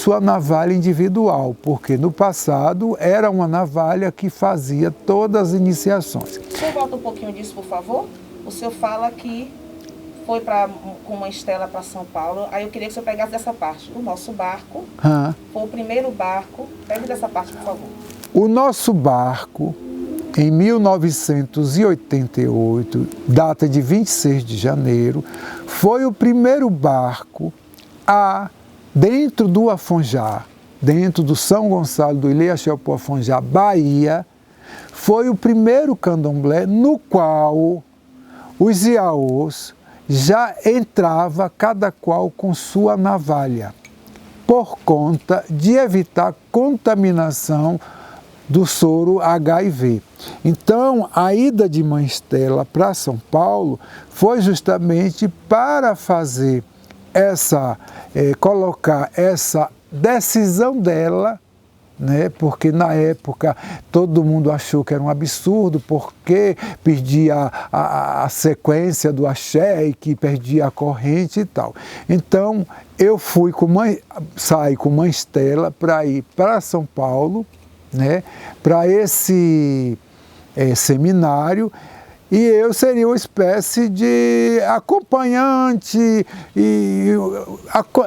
sua navalha individual, porque no passado era uma navalha que fazia todas as iniciações. O senhor volta um pouquinho disso, por favor? O senhor fala que foi com uma Estela para São Paulo, aí eu queria que o senhor pegasse dessa parte. O nosso barco foi o primeiro barco. Pegue dessa parte, por favor. O nosso barco, em 1988, data de 26 de janeiro, foi o primeiro barco dentro do Afonjá, dentro do São Gonçalo do Ilhéus-Xelpó Afonjá, Bahia, foi o primeiro candomblé no qual os iaôs já entrava cada qual com sua navalha, por conta de evitar contaminação do soro HIV. Então, a ida de Mãe Estela para São Paulo foi justamente para fazer colocar essa decisão dela, né? Porque na época todo mundo achou que era um absurdo, porque perdia a sequência do axé e que perdia a corrente e tal. Então, eu saí com Mãe Estela para ir para São Paulo, né? Para esse seminário, e eu seria uma espécie de acompanhante,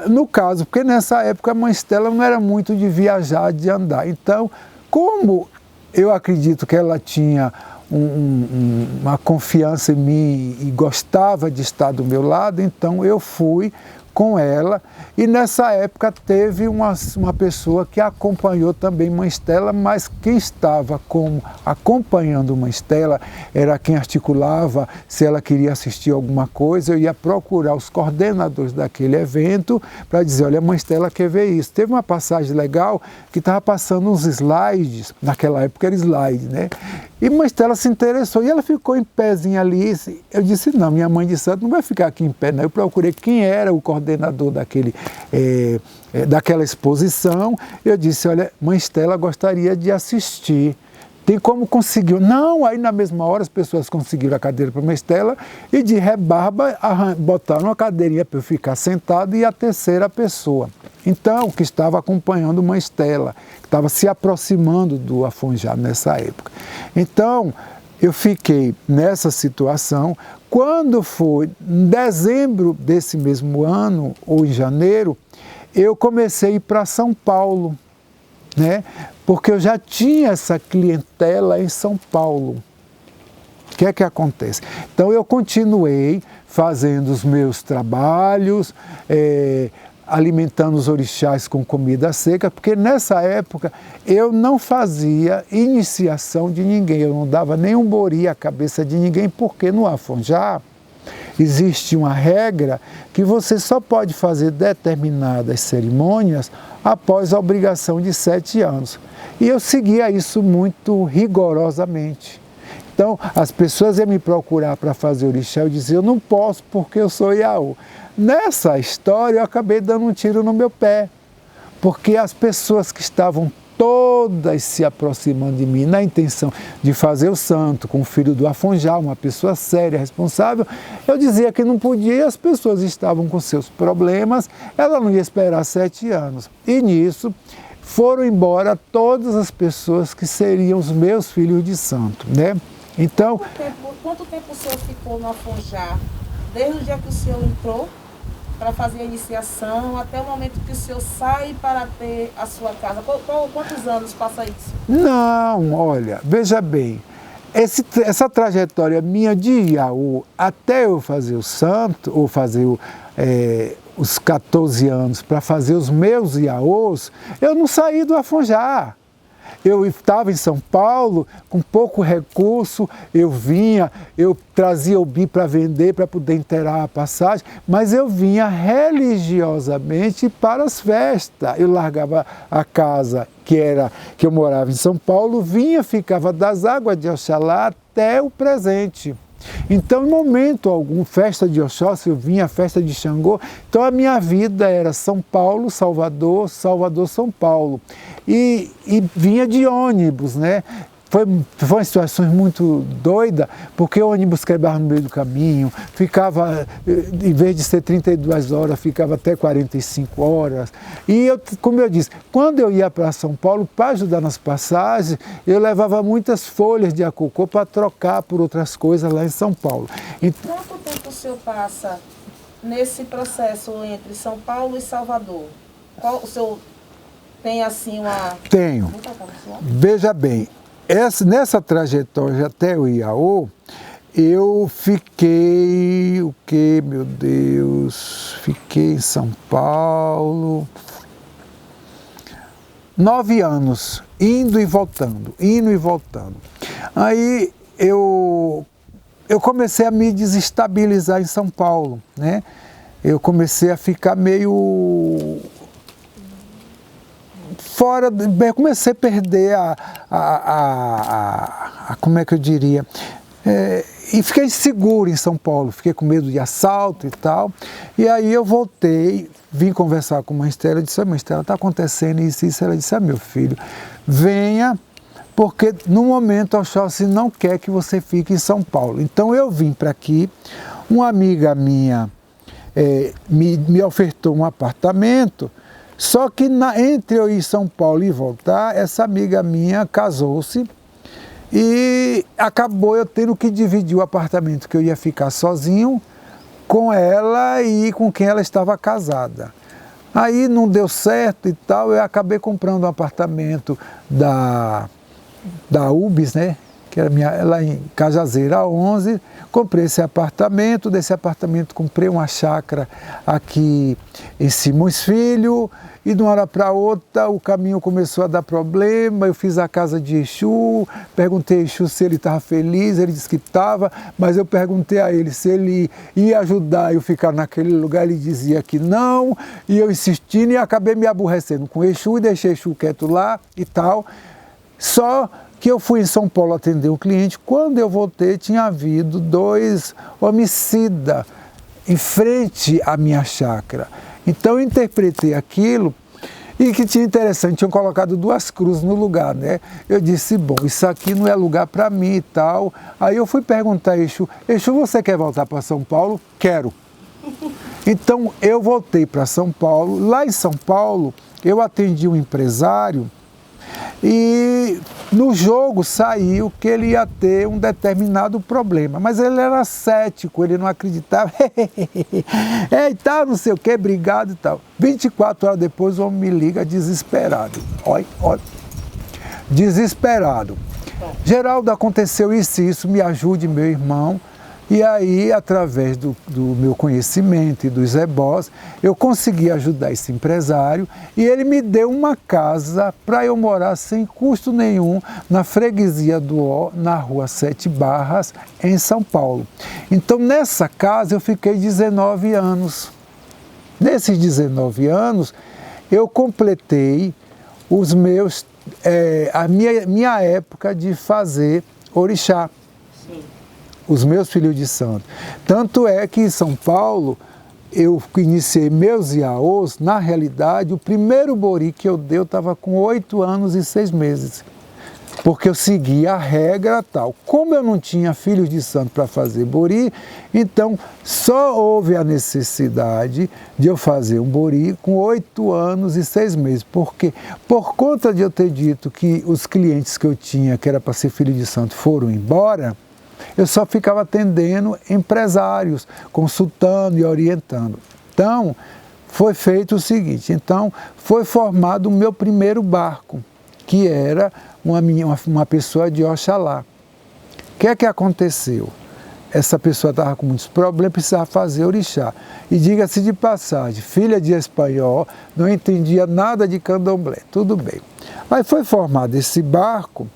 no caso, porque nessa época a Mãe Estela não era muito de viajar, de andar. Então, como eu acredito que ela tinha uma confiança em mim e gostava de estar do meu lado, então eu fui com ela, e nessa época teve uma pessoa que acompanhou também Mãe Estela, mas quem estava acompanhando Mãe Estela era quem articulava. Se ela queria assistir alguma coisa, eu ia procurar os coordenadores daquele evento para dizer, olha, Mãe Estela quer ver isso. Teve uma passagem legal que estava passando uns slides, naquela época era slide, né? E Mãe Estela se interessou e ela ficou em pézinha ali. Eu disse, não, minha mãe de santo não vai ficar aqui em pé, não. Eu procurei quem era o coordenador daquela exposição. Eu disse, olha, Mãe Estela gostaria de assistir. Tem como conseguir? Não, aí na mesma hora as pessoas conseguiram a cadeira para Mãe Estela e de rebarba botaram uma cadeirinha para eu ficar sentado e a terceira pessoa. Então, que estava acompanhando Mãe Estela, que estava se aproximando do Afonjá nessa época. Então, eu fiquei nessa situação. Quando foi em dezembro desse mesmo ano, ou em janeiro, eu comecei a ir para São Paulo, né? Porque eu já tinha essa clientela em São Paulo. O que é que acontece? Então, eu continuei fazendo os meus trabalhos, alimentando os orixás com comida seca, porque nessa época eu não fazia iniciação de ninguém, eu não dava nenhum bori à cabeça de ninguém, porque no Afonjá existe uma regra que você só pode fazer determinadas cerimônias após a obrigação de 7 anos. E eu seguia isso muito rigorosamente. Então, as pessoas iam me procurar para fazer orixá, eu dizia, eu não posso porque eu sou iaô. Nessa história, eu acabei dando um tiro no meu pé, porque as pessoas que estavam todas se aproximando de mim na intenção de fazer o santo com o filho do Afonjá, uma pessoa séria, responsável, eu dizia que não podia e as pessoas estavam com seus problemas, ela não ia esperar 7 anos. E nisso foram embora todas as pessoas que seriam os meus filhos de santo, né? Então, quanto tempo o senhor ficou no Afonjá? Desde o dia que o senhor entrou para fazer a iniciação até o momento que o senhor sai para ter a sua casa? Quantos anos passa isso? Não, olha, veja bem, essa trajetória minha de iaô até eu fazer o santo, ou fazer os 14 anos para fazer os meus iaôs, eu não saí do Afonjá. Eu estava em São Paulo, com pouco recurso, eu vinha, eu trazia o bi para vender, para poder inteirar a passagem, mas eu vinha religiosamente para as festas. Eu largava a casa, que eu morava em São Paulo, vinha, ficava das águas de Oxalá até o presente. Então, em momento algum, festa de Oxóssi, eu vinha, festa de Xangô, então a minha vida era São Paulo, Salvador, Salvador, São Paulo. E vinha de ônibus, né? Foi situações muito doidas, porque o ônibus quebrava no meio do caminho, ficava, em vez de ser 32 horas, ficava até 45 horas. E, como eu disse, quando eu ia para São Paulo, para ajudar nas passagens, eu levava muitas folhas de acocô para trocar por outras coisas lá em São Paulo. Quanto tempo o senhor passa nesse processo entre São Paulo e Salvador? Qual o senhor tem assim uma... Tenho. Veja bem, nessa trajetória até o Iaô, eu fiquei, meu Deus, fiquei em São Paulo 9 anos, indo e voltando. Aí eu comecei a me desestabilizar em São Paulo, né? Eu comecei a ficar meio fora, comecei a perder como é que eu diria, e fiquei inseguro em São Paulo, fiquei com medo de assalto e tal, e aí eu voltei, vim conversar com uma Estela, disse, Mãe Estela, está acontecendo isso, ela disse, meu filho, venha, porque no momento a Oxóssi não quer que você fique em São Paulo. Então eu vim para aqui, uma amiga minha me ofertou um apartamento, só que entre eu ir em São Paulo e voltar, essa amiga minha casou-se e acabou eu tendo que dividir o apartamento que eu ia ficar sozinho com ela e com quem ela estava casada. Aí não deu certo e tal, eu acabei comprando um apartamento da UBS, né? Que era lá em Cajazeira 11, comprei esse apartamento, desse apartamento comprei uma chácara aqui em Simões Filho, e de uma hora para outra o caminho começou a dar problema, eu fiz a casa de Exu, perguntei a Exu se ele estava feliz, ele disse que estava, mas eu perguntei a ele se ele ia ajudar eu ficar naquele lugar, ele dizia que não, e eu insistindo e acabei me aborrecendo com o Exu e deixei Exu quieto lá e tal, só que eu fui em São Paulo atender um cliente, quando eu voltei tinha havido 2 homicidas em frente à minha chácara. Então eu interpretei aquilo e que tinha interessante, tinham colocado 2 cruzes no lugar, né? Eu disse, bom, isso aqui não é lugar para mim e tal. Aí eu fui perguntar a Exu, você quer voltar para São Paulo? Quero. Então eu voltei para São Paulo, lá em São Paulo eu atendi um empresário e no jogo saiu que ele ia ter um determinado problema, mas ele era cético, ele não acreditava, e tal, não sei o que, obrigado e tal. 24 horas depois o homem me liga desesperado, olha, desesperado. Geraldo, aconteceu isso, me ajude, meu irmão. E aí, através do meu conhecimento e dos ebós, eu consegui ajudar esse empresário e ele me deu uma casa para eu morar sem custo nenhum na freguesia do Ó, na rua 7 Barras, em São Paulo. Então, nessa casa eu fiquei 19 anos. Nesses 19 anos, eu completei a minha época de fazer orixá. Os meus filhos de santo. Tanto é que em São Paulo, eu iniciei meus iaôs, na realidade, o primeiro bori que eu dei, eu estava com 8 anos e 6 meses. Porque eu seguia a regra tal. Como eu não tinha filhos de santo para fazer bori, então só houve a necessidade de eu fazer um bori com 8 anos e 6 meses. Por quê? Por conta de eu ter dito que os clientes que eu tinha, que era para ser filho de santo, foram embora, eu só ficava atendendo empresários, consultando e orientando. Então, foi feito o seguinte, foi formado o meu primeiro barco, que era uma pessoa de Oxalá. O que é que aconteceu? Essa pessoa estava com muitos problemas, precisava fazer orixá. E diga-se de passagem, filha de espanhol, não entendia nada de candomblé, tudo bem. Aí foi formado esse barco,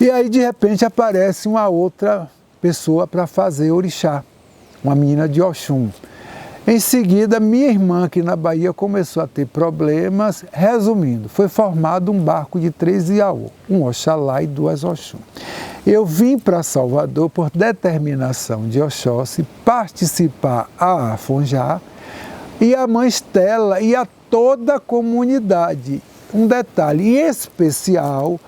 e aí, de repente, aparece uma outra pessoa para fazer orixá, uma menina de Oxum. Em seguida, minha irmã aqui na Bahia começou a ter problemas. Resumindo, foi formado um barco de 3 iaô, um Oxalá e 2 Oxum. Eu vim para Salvador por determinação de Oxóssi participar a Afonjá e a Mãe Estela e a toda a comunidade. Um detalhe em especial,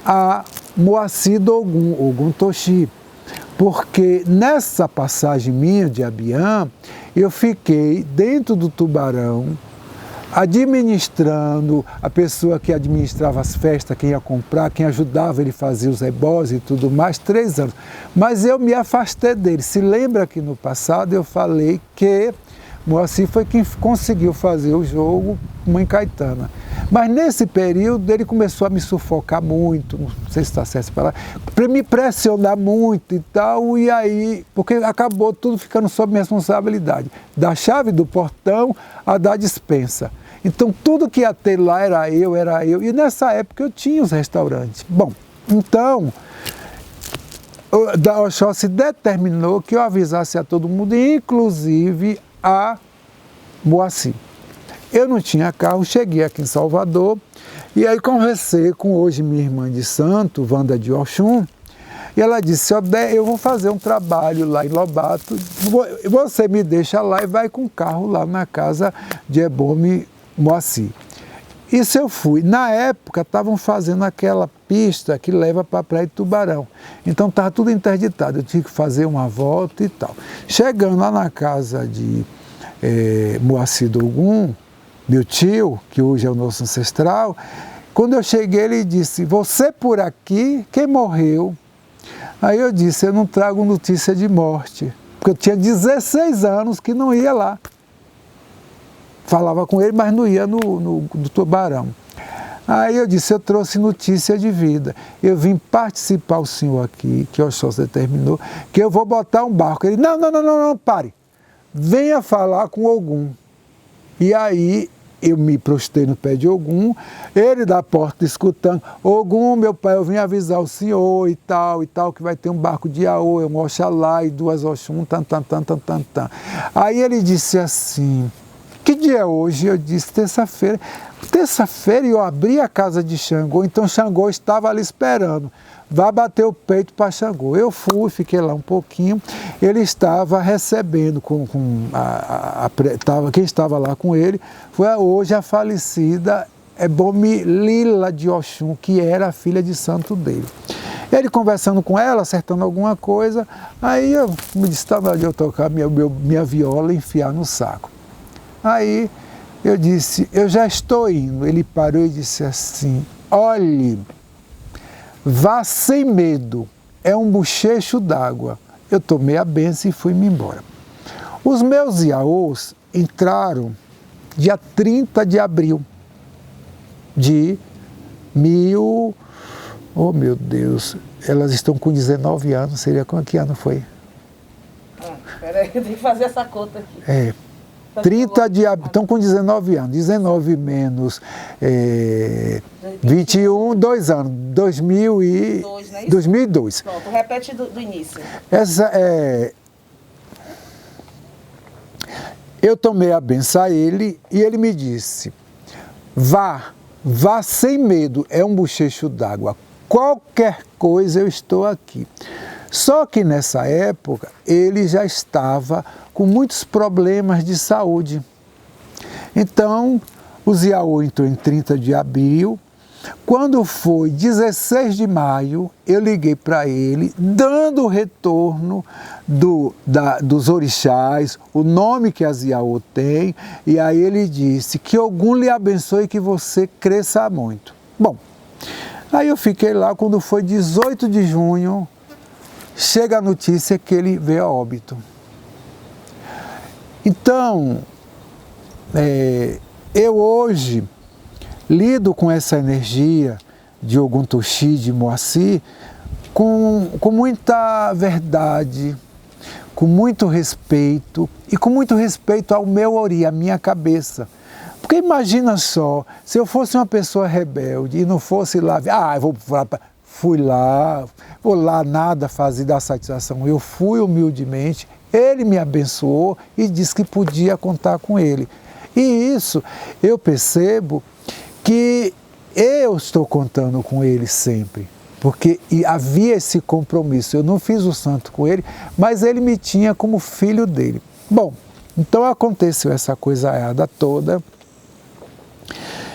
a Moacir do Ogum Toshi, porque nessa passagem minha de Abiã, eu fiquei dentro do tubarão, administrando, a pessoa que administrava as festas, quem ia comprar, quem ajudava ele a fazer os ebós e tudo mais, 3 anos. Mas eu me afastei dele. Se lembra que no passado eu falei que Moacir foi quem conseguiu fazer o jogo com Mãe Caetana. Mas nesse período ele começou a me sufocar muito, não sei se está certo para me pressionar muito e tal, e aí, porque acabou tudo ficando sob minha responsabilidade, da chave do portão a da despensa. Então tudo que ia ter lá era eu, e nessa época eu tinha os restaurantes. Bom, então, da Oxóssi determinou que eu avisasse a todo mundo, inclusive a Moacir. Eu não tinha carro, cheguei aqui em Salvador e aí conversei com hoje minha irmã de santo, Wanda de Oxum, e ela disse, eu vou fazer um trabalho lá em Lobato, você me deixa lá e vai com o carro lá na casa de Ebome Moacir. Isso eu fui. Na época estavam fazendo aquela pista que leva para a Praia de Tubarão, então estava tudo interditado, eu tinha que fazer uma volta e tal. Chegando lá na casa de Moacir do Ogum, meu tio, que hoje é o nosso ancestral, quando eu cheguei ele disse, você por aqui, quem morreu? Aí eu disse, eu não trago notícia de morte, porque eu tinha 16 anos que não ia lá. Falava com ele, mas não ia no tubarão. Aí eu disse, eu trouxe notícia de vida, eu vim participar o senhor aqui, que o Oxóssi determinou, que eu vou botar um barco. Ele, não, pare, venha falar com Ogum. E aí eu me prostei no pé de Ogum, ele da porta escutando, Ogum, meu pai, eu vim avisar o senhor e tal, que vai ter um barco de Aô, um Oxalá e 2 Oxum, tan. Aí ele disse assim, que dia é hoje? Eu disse, terça-feira. Terça-feira eu abri a casa de Xangô, então Xangô estava ali esperando. Vá bater o peito para Xangô. Eu fui, fiquei lá um pouquinho, ele estava recebendo, quem estava lá com ele foi hoje a falecida Ebome Lila de Oxum, que era a filha de santo dele. Ele conversando com ela, acertando alguma coisa, aí eu me disse, tá na hora de eu tocar minha viola e enfiar no saco. Aí eu disse, eu já estou indo. Ele parou e disse assim, olhe, vá sem medo, é um bochecho d'água. Eu tomei a benção e fui-me embora. Os meus iaôs entraram dia 30 de abril de oh meu Deus, elas estão com 19 anos, seria com que ano foi? Peraí, eu tenho que fazer essa conta aqui. 30 de abril, estão com 19 anos, 19 menos 21, 2 anos, 2002. Pronto, repete do início. Eu tomei a benção a ele e ele me disse, vá sem medo, é um bochecho d'água, qualquer coisa eu estou aqui. Só que nessa época ele já estava com muitos problemas de saúde. Então, o Ziaô entrou em 30 de abril. Quando foi 16 de maio, eu liguei para ele, dando o retorno dos orixás, o nome que a Ziaô tem, e aí ele disse que Ogum lhe abençoe e que você cresça muito. Bom, aí eu fiquei lá, quando foi 18 de junho, chega a notícia que ele veio a óbito. Então, eu hoje lido com essa energia de Ogum Toshi, de Moacir, com muita verdade, com muito respeito e com muito respeito ao meu ori, à minha cabeça. Porque imagina só, se eu fosse uma pessoa rebelde e não fosse lá, fui lá, vou lá nada fazer da satisfação. Eu fui humildemente, ele me abençoou e disse que podia contar com ele. E isso eu percebo que eu estou contando com ele sempre, porque havia esse compromisso. Eu não fiz o santo com ele, mas ele me tinha como filho dele. Bom, então aconteceu essa coisaiada toda,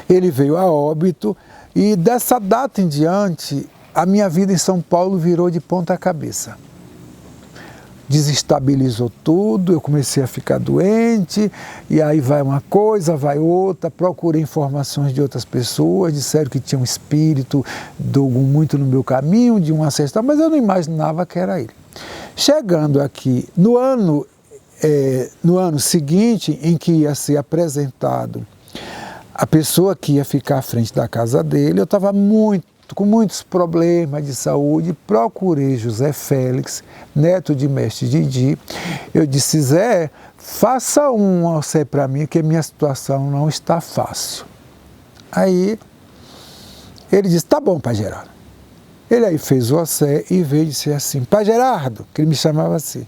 ele veio a óbito e dessa data em diante a minha vida em São Paulo virou de ponta cabeça. Desestabilizou tudo, eu comecei a ficar doente, e aí vai uma coisa, vai outra, procurei informações de outras pessoas, disseram que tinha um espírito muito no meu caminho, de um ancestral, mas eu não imaginava que era ele. Chegando aqui, no ano seguinte, em que ia ser apresentado a pessoa que ia ficar à frente da casa dele, eu estava com muitos problemas de saúde, procurei José Félix, neto de mestre Didi. Eu disse, Zé, faça um OCE para mim, que a minha situação não está fácil. Aí ele disse, tá bom, Pai Gerardo. Ele aí fez o OCE e veio dizer assim, Pai Gerardo, que ele me chamava assim,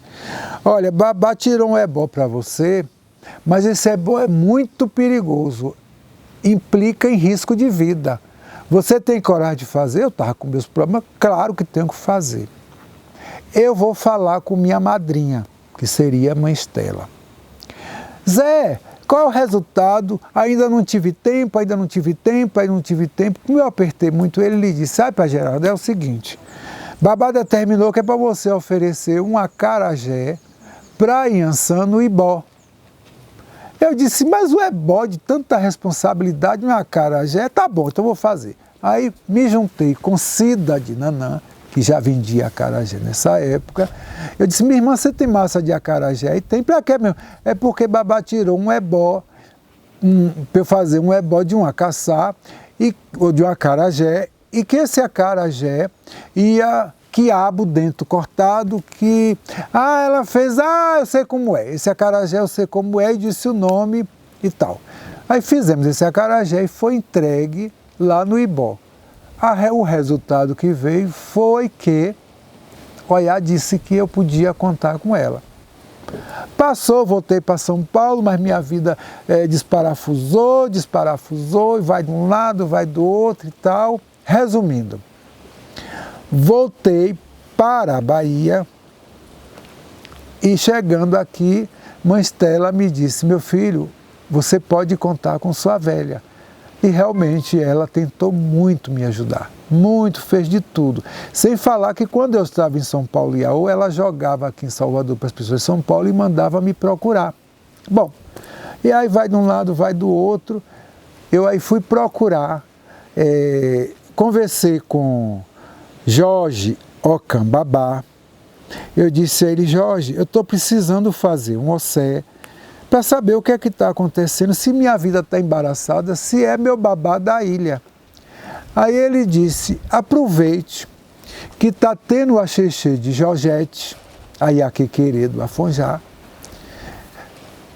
olha, babá tirou um ebó para você, mas esse ebó é muito perigoso, implica em risco de vida. Você tem coragem de fazer? Eu estava com meus problemas, claro que tenho que fazer. Eu vou falar com minha madrinha, que seria a mãe Estela. Zé, qual é o resultado? Ainda não tive tempo. Como eu apertei muito ele disse, sabe, Pai Gerardo, é o seguinte, babá determinou que é para você oferecer um acarajé para Inhansã no Ibó. Eu disse, mas o ebó de tanta responsabilidade no acarajé, tá bom, então eu vou fazer. Aí me juntei com Cida de Nanã, que já vendia acarajé nessa época. Eu disse, minha irmã, você tem massa de acarajé? E tem, pra quê mesmo? É porque babá tirou um ebó, para eu fazer um ebó de um acaçá, ou de um acarajé, e que esse acarajé ia quiabo dentro cortado, que... ela fez, eu sei como é, esse acarajé eu sei como é, e disse o nome e tal. Aí fizemos esse acarajé e foi entregue lá no Ibó. O resultado que veio foi que Oiá disse que eu podia contar com ela. Passou, voltei para São Paulo, mas minha vida desparafusou, e vai de um lado, vai do outro e tal. Resumindo, voltei para a Bahia e chegando aqui, mãe Estela me disse, meu filho, você pode contar com sua velha. E realmente ela tentou muito me ajudar, muito, fez de tudo. Sem falar que quando eu estava em São Paulo e Iaú, ela jogava aqui em Salvador para as pessoas de São Paulo e mandava me procurar. Bom, e aí vai de um lado, vai do outro. Eu aí fui procurar, conversei com Jorge Ocambabá. Eu disse a ele, Jorge, eu estou precisando fazer um OCE para saber o que é que está acontecendo, se minha vida está embaraçada, se é meu babá da ilha. Aí ele disse, aproveite que está tendo a xexê de Jorgette, a Iaquequerê do Afonjá.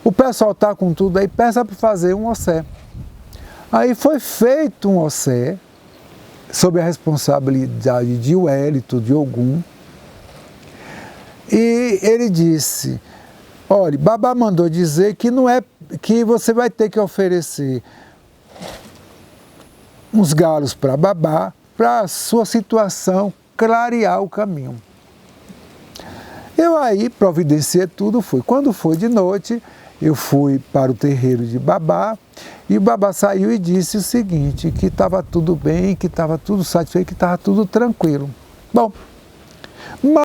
O pessoal está com tudo aí, peça para fazer um OCE. Aí foi feito um OCE, sob a responsabilidade de Wellington, de Ogum, e ele disse, olha, babá mandou dizer que não é que você vai ter que oferecer uns galos para babá, para a sua situação clarear o caminho. Eu aí providenciei tudo, fui. Quando foi de noite, eu fui para o terreiro de babá, e o babá saiu e disse o seguinte, que estava tudo bem, que estava tudo satisfeito, que estava tudo tranquilo. Bom,